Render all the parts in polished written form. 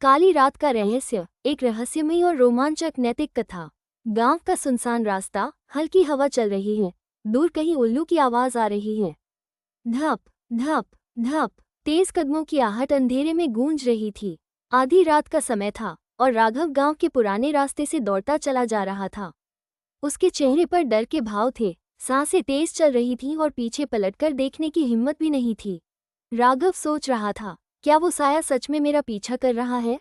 काली रात का रहस्य, एक रहस्यमयी और रोमांचक नैतिक कथा। गांव का सुनसान रास्ता, हल्की हवा चल रही है, दूर कहीं उल्लू की आवाज आ रही है। धप धप धप, तेज कदमों की आहट अंधेरे में गूंज रही थी। आधी रात का समय था और राघव गांव के पुराने रास्ते से दौड़ता चला जा रहा था। उसके चेहरे पर डर के भाव थे, सांसें तेज चल रही थीं और पीछे पलटकर देखने की हिम्मत भी नहीं थी। राघव सोच रहा था, क्या वो साया सच में मेरा पीछा कर रहा है,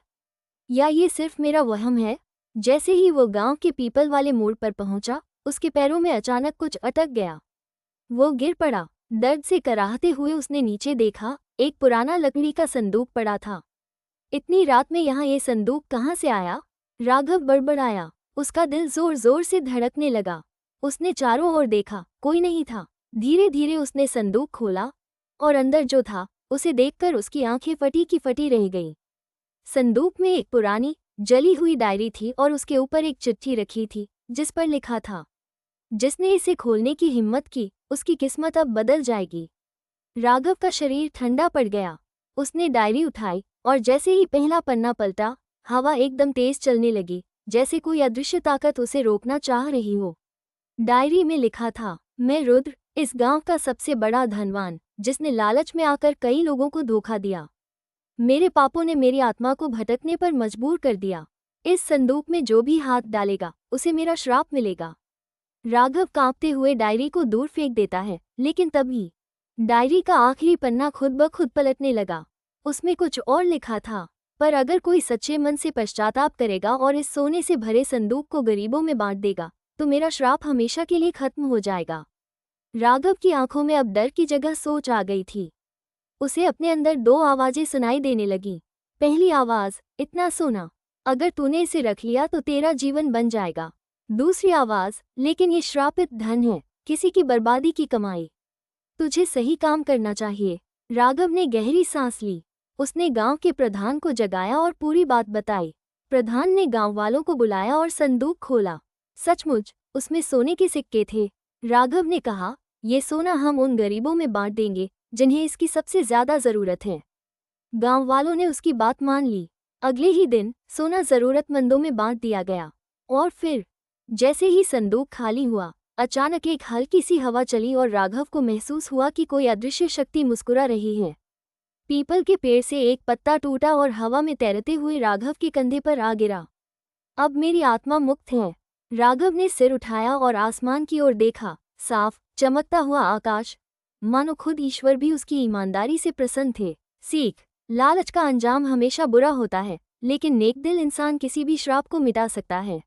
या ये सिर्फ मेरा वहम है। जैसे ही वो गांव के पीपल वाले मोड़ पर पहुंचा, उसके पैरों में अचानक कुछ अटक गया। वो गिर पड़ा। दर्द से कराहते हुए उसने नीचे देखा, एक पुराना लकड़ी का संदूक पड़ा था। इतनी रात में यहाँ ये संदूक कहाँ से आया? राघव बड़बड़ाया। उसका दिल जोर जोर से धड़कने लगा। उसने चारों ओर देखा, कोई नहीं था। धीरे धीरे उसने संदूक खोला और अंदर जो था उसे देखकर उसकी आंखें फटी की फटी रह गईं। संदूक में एक पुरानी जली हुई डायरी थी और उसके ऊपर एक चिट्ठी रखी थी जिस पर लिखा था, जिसने इसे खोलने की हिम्मत की उसकी किस्मत अब बदल जाएगी। राघव का शरीर ठंडा पड़ गया। उसने डायरी उठाई और जैसे ही पहला पन्ना पलटा, हवा एकदम तेज चलने लगी, जैसे कोई अदृश्य ताकत उसे रोकना चाह रही हो। डायरी में लिखा था, मैं रुद्र, इस गांव का सबसे बड़ा धनवान, जिसने लालच में आकर कई लोगों को धोखा दिया। मेरे पापों ने मेरी आत्मा को भटकने पर मजबूर कर दिया। इस संदूक में जो भी हाथ डालेगा उसे मेरा श्राप मिलेगा। राघव कांपते हुए डायरी को दूर फेंक देता है, लेकिन तभी डायरी का आखिरी पन्ना खुद ब खुद पलटने लगा। उसमें कुछ और लिखा था, पर अगर कोई सच्चे मन से पश्चाताप करेगा और इस सोने से भरे संदूक को गरीबों में बांट देगा, तो मेरा श्राप हमेशा के लिए खत्म हो जाएगा। राघव की आंखों में अब डर की जगह सोच आ गई थी। उसे अपने अंदर दो आवाजें सुनाई देने लगीं। पहली आवाज, इतना सोना, अगर तूने इसे रख लिया तो तेरा जीवन बन जाएगा। दूसरी आवाज, लेकिन ये श्रापित धन है, किसी की बर्बादी की कमाई, तुझे सही काम करना चाहिए। राघव ने गहरी सांस ली। उसने गांव के प्रधान को जगाया और पूरी बात बताई। प्रधान ने गांव वालों को बुलाया और संदूक खोला। सचमुच उसमें सोने के सिक्के थे। राघव ने कहा, ये सोना हम उन गरीबों में बांट देंगे जिन्हें इसकी सबसे ज्यादा जरूरत है। गांव वालों ने उसकी बात मान ली। अगले ही दिन सोना जरूरतमंदों में बांट दिया गया। और फिर जैसे ही संदूक खाली हुआ, अचानक एक हल्की सी हवा चली और राघव को महसूस हुआ कि कोई अदृश्य शक्ति मुस्कुरा रही है। पीपल के पेड़ से एक पत्ता टूटा और हवा में तैरते हुए राघव के कंधे पर आ गिरा। अब मेरी आत्मा मुक्त है। राघव ने सिर उठाया और आसमान की ओर देखा। साफ चमकता हुआ आकाश, मानो खुद ईश्वर भी उसकी ईमानदारी से प्रसन्न थे। सीख, लालच का अंजाम हमेशा बुरा होता है, लेकिन नेक दिल इंसान किसी भी श्राप को मिटा सकता है।